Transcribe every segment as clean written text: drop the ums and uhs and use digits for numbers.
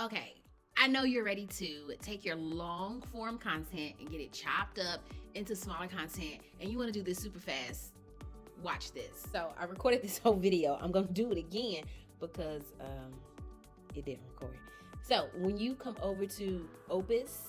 Okay, I know you're ready to take your long form content and get it chopped up into smaller content, and you want to do this super fast. Watch this. So I recorded this whole video. I'm going to do it again because it didn't record. So when you come over to opus.pro,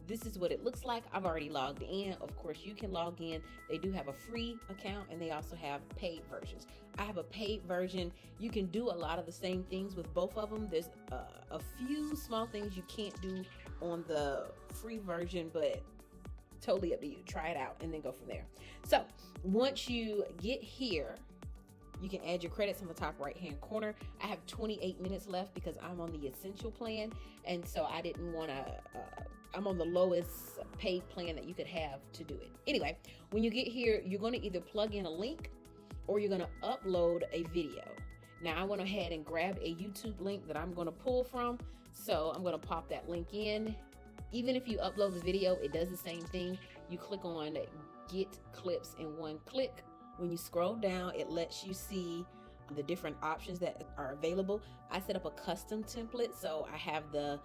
this is what it looks like. I've already logged in. Of course, you can log in. They do have a free account and they also have paid versions. I have a paid version. You can do a lot of the same things with both of them. There's a few small things you can't do on the free version, but totally up to you. Try it out and then go from there. So once you get here, you can add your credits on the top right hand corner. I have 28 minutes left because I'm on the essential plan, and so I didn't want to I'm on the lowest paid plan that you could have to do it. Anyway, when you get here, you're going to either plug in a link or you're going to upload a video. Now I went ahead and grabbed a YouTube link that I'm going to pull from, so I'm going to pop that link in. Even if you upload the video, it does the same thing. You click on get clips in one click. When you scroll down, it lets you see the different options that are available. I set up a custom template, so I have the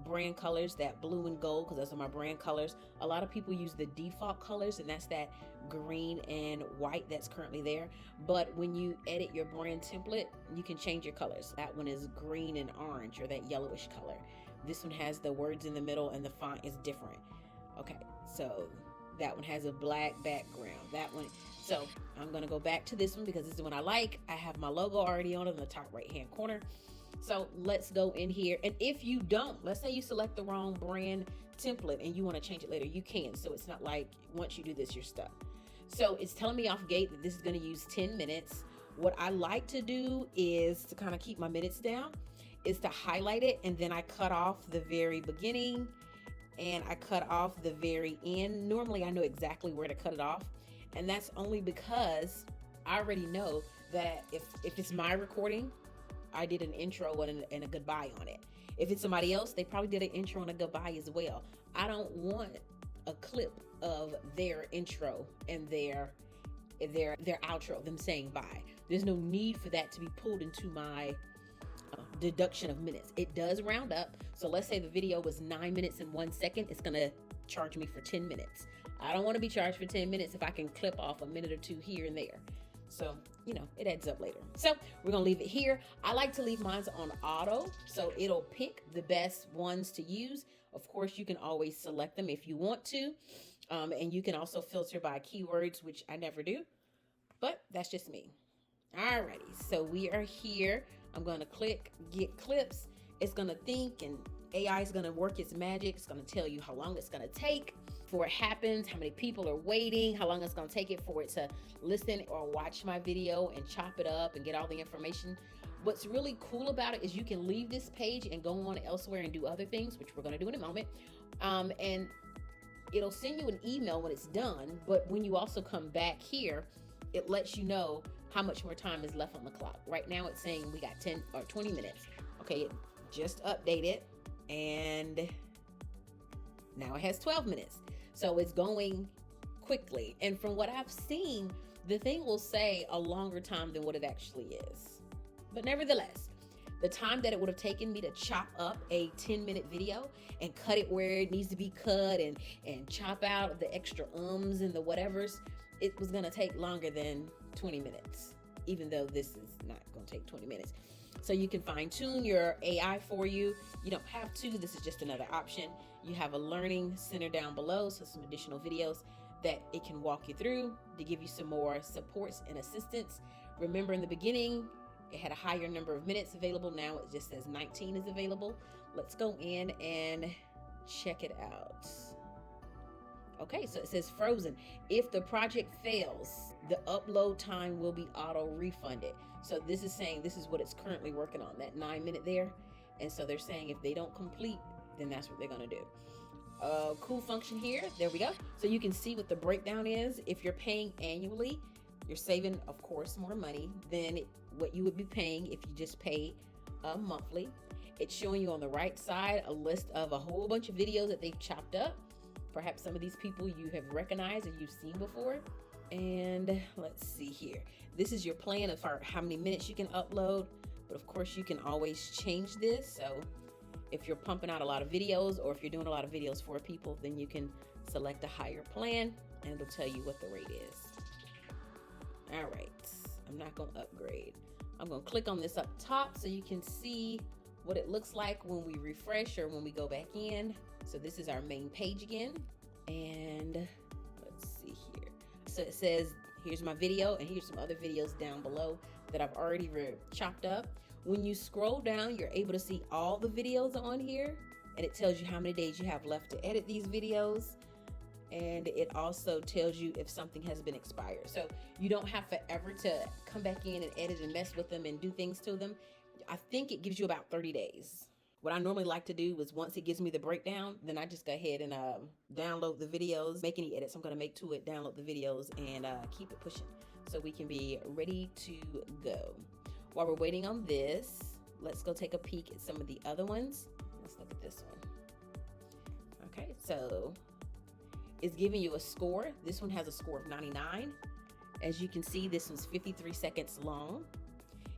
brand colors, that blue and gold, because those are my brand colors. A lot of people use the default colors, and that's that green and white that's currently there. But when you edit your brand template, you can change your colors. That one is green and orange, or that yellowish color. This one has the words in the middle and the font is different. Okay, so that one has a black background. That one. So I'm going to go back to this one because this is the one I like. I have my logo already on it in the top right hand corner. So let's go in here. And if you don't, let's say you select the wrong brand template and you want to change it later, you can. So it's not like once you do this, you're stuck. So it's telling me off gate that this is going to use 10 minutes. What I like to do is to kind of keep my minutes down is to highlight it. And then I cut off the very beginning and I cut off the very end. Normally I know exactly where to cut it off. And that's only because I already know that if it's my recording, I did an intro and a goodbye on it. If it's somebody else, they probably did an intro and a goodbye as well. I don't want a clip of their intro and their outro, them saying bye. There's no need for that to be pulled into my deduction of minutes. It does round up. So let's say the video was 9 minutes and 1 second. It's going to charge me for 10 minutes. I don't want to be charged for 10 minutes if I can clip off a minute or two here and there. So, it adds up later. So we're going to leave it here. I like to leave mine on auto, so it'll pick the best ones to use. Of course, you can always select them if you want to. And you can also filter by keywords, which I never do, but that's just me. Alrighty, so we are here. I'm going to click get clips. It's going to think, and AI is going to work its magic. It's going to tell you how long it's going to take before it happens, how many people are waiting, how long it's going to take it for it to listen or watch my video and chop it up and get all the information. What's really cool about it is you can leave this page and go on elsewhere and do other things, which we're going to do in a moment. And it'll send you an email when it's done. But when you also come back here, it lets you know how much more time is left on the clock. Right now it's saying we got 10 or 20 minutes. Okay, it just updated and now it has 12 minutes. So it's going quickly. And from what I've seen, the thing will say a longer time than what it actually is. But nevertheless, the time that it would have taken me to chop up a 10-minute video and cut it where it needs to be cut and chop out the extra ums and the whatevers, it was going to take longer than 20 minutes, even though this is not going to take 20 minutes. So you can fine tune your AI for you. You don't have to. This is just another option. You have a learning center down below, so some additional videos that it can walk you through to give you some more supports and assistance. Remember in the beginning, it had a higher number of minutes available. Now it just says 19 is available. Let's go in and check it out. Okay, so it says frozen. If the project fails, the upload time will be auto refunded. So this is saying this is what it's currently working on, that 9 minute there. And so they're saying if they don't complete, then that's what they're going to do. Cool function here. There we go. So you can see what the breakdown is. If you're paying annually, you're saving, of course, more money than what you would be paying if you just pay monthly. It's showing you on the right side a list of a whole bunch of videos that they've chopped up. Perhaps some of these people you have recognized or you've seen before. And let's see here. This is your plan of how many minutes you can upload. but of course you can always change this. So if you're pumping out a lot of videos, or if you're doing a lot of videos for people, then you can select a higher plan and it'll tell you what the rate is. All right, I'm not gonna upgrade. I'm gonna click on this up top so you can see what it looks like when we refresh or when we go back in. So this is our main page again, and let's see here. So it says, here's my video, and here's some other videos down below that I've already chopped up. When you scroll down, you're able to see all the videos on here, and it tells you how many days you have left to edit these videos. And it also tells you if something has been expired. So you don't have forever to come back in and edit and mess with them and do things to them. I think it gives you about 30 days. What I normally like to do is once it gives me the breakdown, then I just go ahead and download the videos, make any edits I'm gonna make to it, download the videos, and keep it pushing so we can be ready to go. While we're waiting on this, let's go take a peek at some of the other ones. Let's look at this one. Okay, so it's giving you a score. This one has a score of 99. As you can see, this one's 53 seconds long.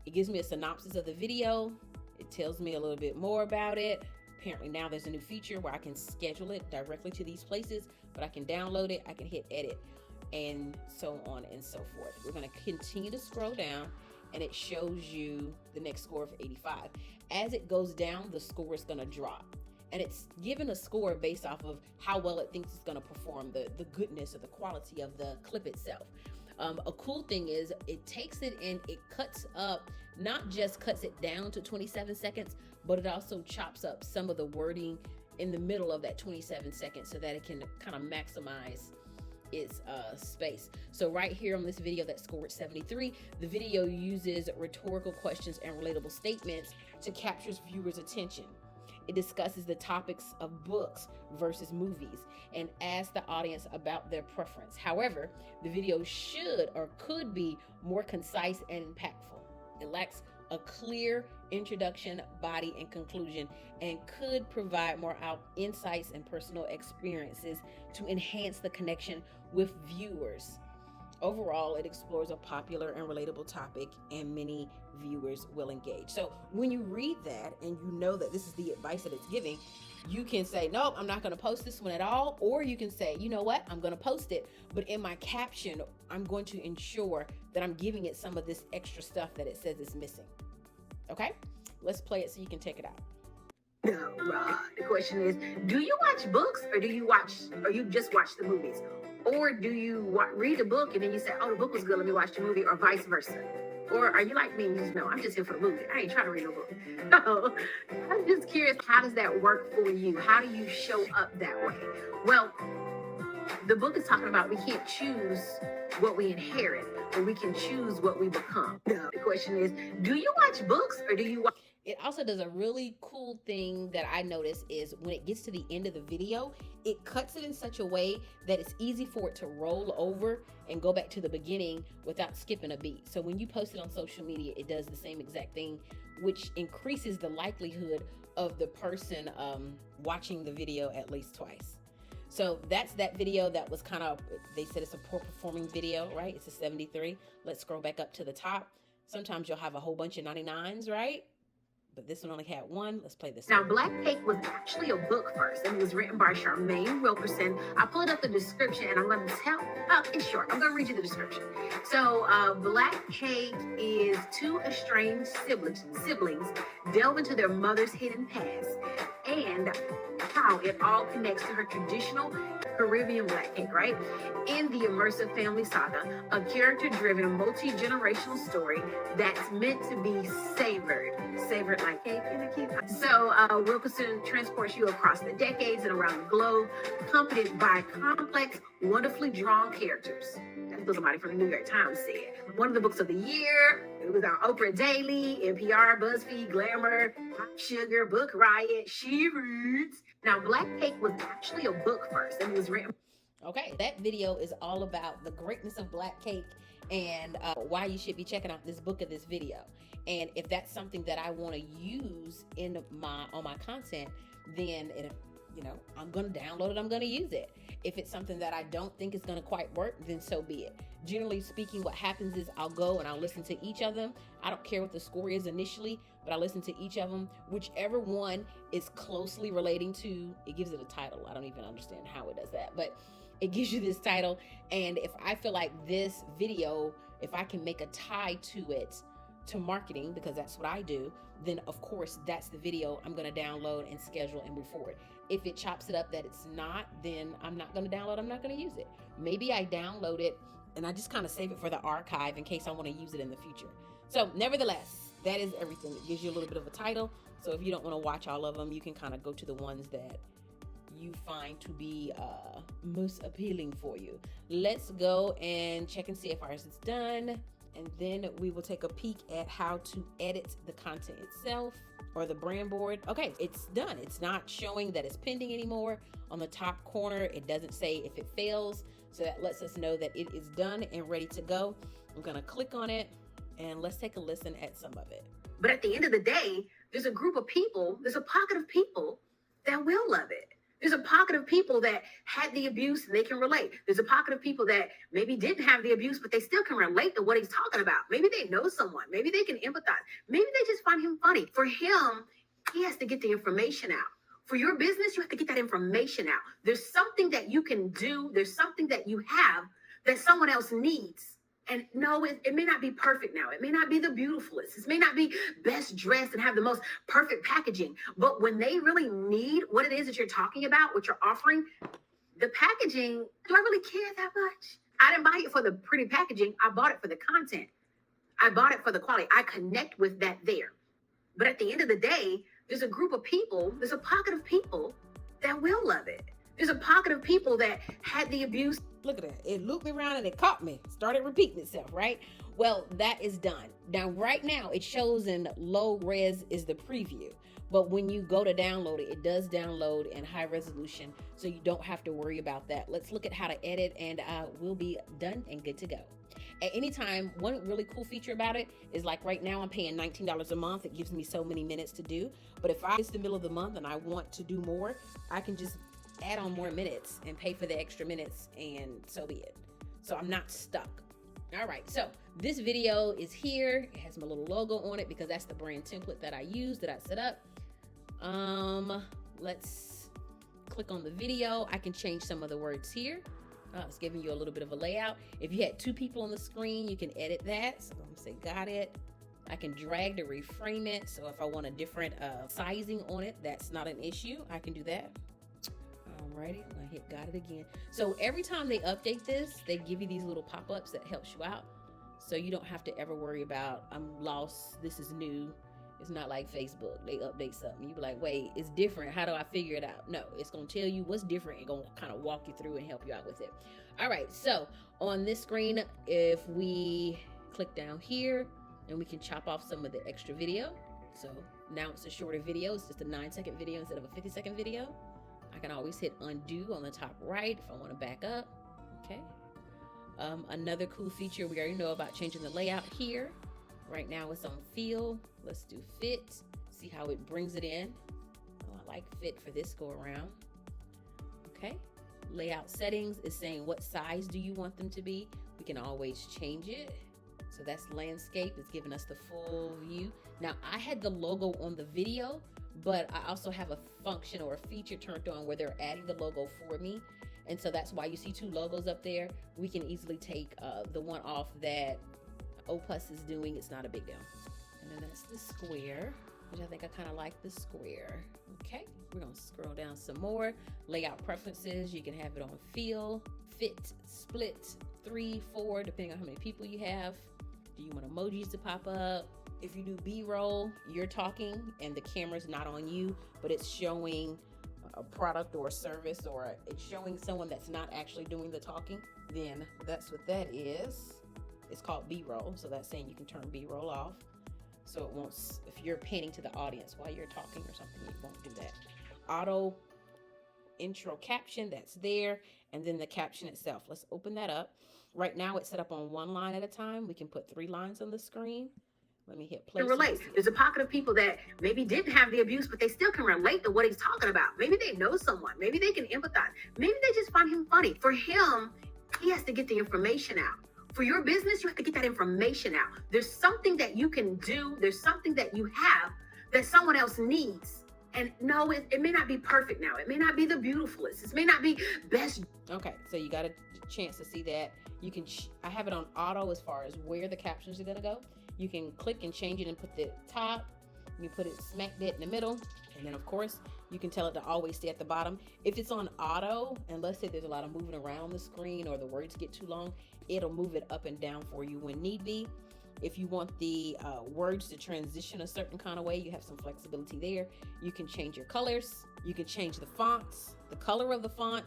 It gives me a synopsis of the video. It tells me a little bit more about it. Apparently now there's a new feature where I can schedule it directly to these places, but I can download it, I can hit edit, and so on and so forth. We're gonna continue to scroll down, and it shows you the next score of 85. As it goes down, the score is gonna drop. And it's given a score based off of how well it thinks it's gonna perform, the goodness or the quality of the clip itself. A cool thing is it takes it and it cuts up, not just cuts it down to 27 seconds, but it also chops up some of the wording in the middle of that 27 seconds so that it can kind of maximize its space. So right here on this video that scored 73, the video uses rhetorical questions and relatable statements to capture viewers' attention. It discusses the topics of books versus movies and asks the audience about their preference. However, the video should or could be more concise and impactful. It lacks a clear introduction, body, and conclusion, and could provide more insights and personal experiences to enhance the connection with viewers. Overall, it explores a popular and relatable topic, and many viewers will engage. So when you read that and you know that this is the advice that it's giving, you can say, nope, I'm not going to post this one at all. Or you can say, you know what, I'm going to post it, but in my caption, I'm going to ensure that I'm giving it some of this extra stuff that it says is missing. Okay, let's play it so you can check it out. The question is, do you watch books or you just watch the movies? Or do you read the book and then you say, oh, the book was good, let me watch the movie, or vice versa? Or are you like me and you just know, I'm just here for the movie. I ain't trying to read no book. So I'm just curious, how does that work for you? How do you show up that way? Well, the book is talking about we can't choose what we inherit, but we can choose what we become. The question is, do you watch books or do you watch? It also does a really cool thing that I notice is when it gets to the end of the video, it cuts it in such a way that it's easy for it to roll over and go back to the beginning without skipping a beat. So when you post it on social media, it does the same exact thing, which increases the likelihood of the person watching the video at least twice. So that's that video that was kind of, they said it's a poor performing video, right? It's a 73. Let's scroll back up to the top. Sometimes you'll have a whole bunch of 99s, right? But this one only had one. Let's play this. Now, Black Cake was actually a book first, and it was written by Charmaine Wilkerson. I pulled up the description, and I'm going to it's short. I'm going to read you the description. So, Black Cake is two estranged siblings delve into their mother's hidden past and how it all connects to her traditional Caribbean black cake, right? In the immersive family saga, a character-driven, multi-generational story that's meant to be savored like cake in a cake. So Wilkerson transports you across the decades and around the globe, accompanied by complex, wonderfully drawn characters. That's what somebody from the New York Times said. One of the books of the year. It was on Oprah Daily, NPR, BuzzFeed, Glamour, Pop Sugar, Book Riot, She Reads. Now, Black Cake was actually a book first, and it was written. Okay, that video is all about the greatness of Black Cake and why you should be checking out this book of this video. And if that's something that I want to use on my content, then I'm going to download it. I'm going to use it. If it's something that I don't think is going to quite work, then so be it. Generally speaking, what happens is I'll go and I'll listen to each of them. I don't care what the score is initially. but I listen to each of them. Whichever one is closely relating to, it gives it a title. I don't even understand how it does that, but it gives you this title. And if I feel like this video, if I can make a tie to it, to marketing, because that's what I do, then of course that's the video I'm going to download and schedule and move forward. If it chops it up that it's not, then I'm not going to download, I'm not going to use it. Maybe I download it and I just kind of save it for the archive in case I want to use it in the future. So nevertheless, that is everything. It gives you a little bit of a title. So if you don't want to watch all of them, you can kind of go to the ones that you find to be most appealing for you. Let's go and check and see if ours is done. And then we will take a peek at how to edit the content itself or the brand board. Okay, it's done. It's not showing that it's pending anymore. On the top corner, it doesn't say if it fails. So that lets us know that it is done and ready to go. I'm gonna click on it and let's take a listen at some of it. But at the end of the day, there's a group of people, there's a pocket of people that will love it. There's a pocket of people that had the abuse and they can relate. There's a pocket of people that maybe didn't have the abuse, but they still can relate to what he's talking about. Maybe they know someone. Maybe they can empathize. Maybe they just find him funny. For him, he has to get the information out. For your business, you have to get that information out. There's something that you can do. There's something that you have that someone else needs. And no, it may not be perfect now. It may not be the beautifulest. It may not be best dressed and have the most perfect packaging. But when they really need what it is that you're talking about, what you're offering, the packaging, do I really care that much? I didn't buy it for the pretty packaging. I bought it for the content. I bought it for the quality. I connect with that there. But at the end of the day, there's a group of people, there's a pocket of people that will love it. There's a pocket of people that had the abuse. Look at that. It looped me around and it caught me. Started repeating itself, right? Well, that is done. Now, right now, it shows in low res is the preview. But when you go to download it, it does download in high resolution. So you don't have to worry about that. Let's look at how to edit and we'll be done and good to go. At any time, one really cool feature about it is like right now I'm paying $19 a month. It gives me so many minutes to do. But if it's the middle of the month and I want to do more, I can just add on more minutes and pay for the extra minutes and so be it. So I'm not stuck. All right, so this video is here. It has my little logo on it because that's the brand template that I use, that I set up. Let's click on the video. I can change some of the words here. It's giving you a little bit of a layout. If you had two people on the screen, you can edit that. So I'm gonna say got it. I can drag to reframe it. So if I want a different sizing on it, that's not an issue. I can do that. Alrighty, I'm gonna hit got it again. So every time they update this, they give you these little pop-ups that helps you out. So you don't have to ever worry about, I'm lost, this is new. It's not like Facebook, they update something. You be like, wait, it's different, how do I figure it out? No, it's gonna tell you what's different and gonna kind of walk you through and help you out with it. All right, so on this screen, if we click down here and we can chop off some of the extra video. So now it's a shorter video, it's just a 9-second video instead of a 50-second video. I can always hit undo on the top right if I want to back up. Okay. Another cool feature we already know about, changing the layout here. Right now it's on feel. Let's do fit. See how it brings it in. Oh, I like fit for this go around. Okay. Layout settings is saying what size do you want them to be. We can always change it. So that's landscape. It's giving us the full view. Now I had the logo on the video, but I also have a function or a feature turned on where they're adding the logo for me. And so that's why you see two logos up there. We can easily take the one off that Opus is doing. It's not a big deal. And then that's the square, which I think I kind of like the square. Okay, we're gonna scroll down some more. Layout preferences, you can have it on feel, fit, split, 3, 4, depending on how many people you have. Do you want emojis to pop up? If you do B-roll, you're talking and the camera's not on you, but it's showing a product or a service, or it's showing someone that's not actually doing the talking, then that's what that is. It's called B-roll, so that's saying you can turn B-roll off. So it won't, if you're panning to the audience while you're talking or something, it won't do that. Auto intro caption, that's there, and then the caption itself. Let's open that up. Right now it's set up on 1 line at a time. We can put 3 lines on the screen. Let me hit play. Relate. There's a pocket of people that maybe didn't have the abuse, but they still can relate to what he's talking about. Maybe they know someone. Maybe they can empathize. Maybe they just find him funny. For him, he has to get the information out. For your business, you have to get that information out. There's something that you can do. There's something that you have that someone else needs. And no, it may not be perfect now. It may not be the beautifulest. It may not be best. Okay, so you got a chance to see that. You can, I have it on auto as far as where the captions are gonna go. You can click and change it and put the top. You put it smack dead in the middle. And then of course, you can tell it to always stay at the bottom. If it's on auto, and let's say there's a lot of moving around the screen or the words get too long, it'll move it up and down for you when need be. If you want the words to transition a certain kind of way, you have some flexibility there. You can change your colors. You can change the fonts, the color of the font,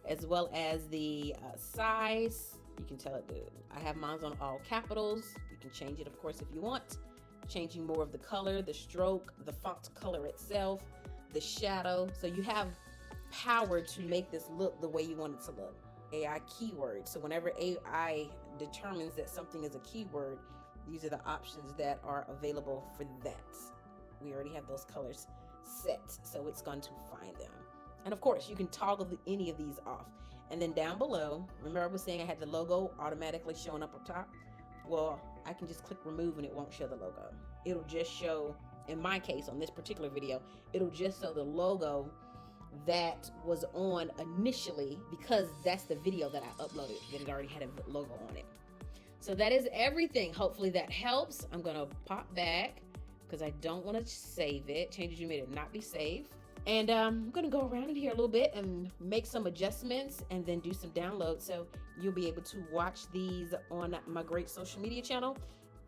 as well as the size. You can tell it to, I have mine on all capitals. You can change it, of course, if you want. Changing more of the color, the stroke, the font color itself, the shadow. So you have power to make this look the way you want it to look. AI keyword. So whenever AI determines that something is a keyword, these are the options that are available for that. We already have those colors set, so it's going to find them. And of course, you can toggle any of these off. And then down below, remember I was saying I had the logo automatically showing up top? Well, I can just click remove and it won't show the logo. It'll just show, in my case, on this particular video, it'll just show the logo that was on initially, because that's the video that I uploaded, that it already had a logo on it. So that is everything. Hopefully that helps. I'm gonna pop back because I don't want to save it. Changes you made it not be saved. And I'm gonna go around in here a little bit and make some adjustments and then do some downloads. So you'll be able to watch these on my great social media channel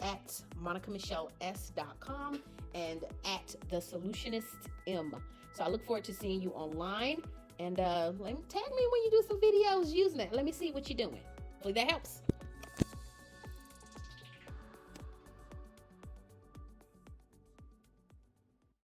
at monicamichelles.com and at the Solutionist_M. So I look forward to seeing you online, and tag me when you do some videos using it. Let me see what you're doing. Hopefully that helps.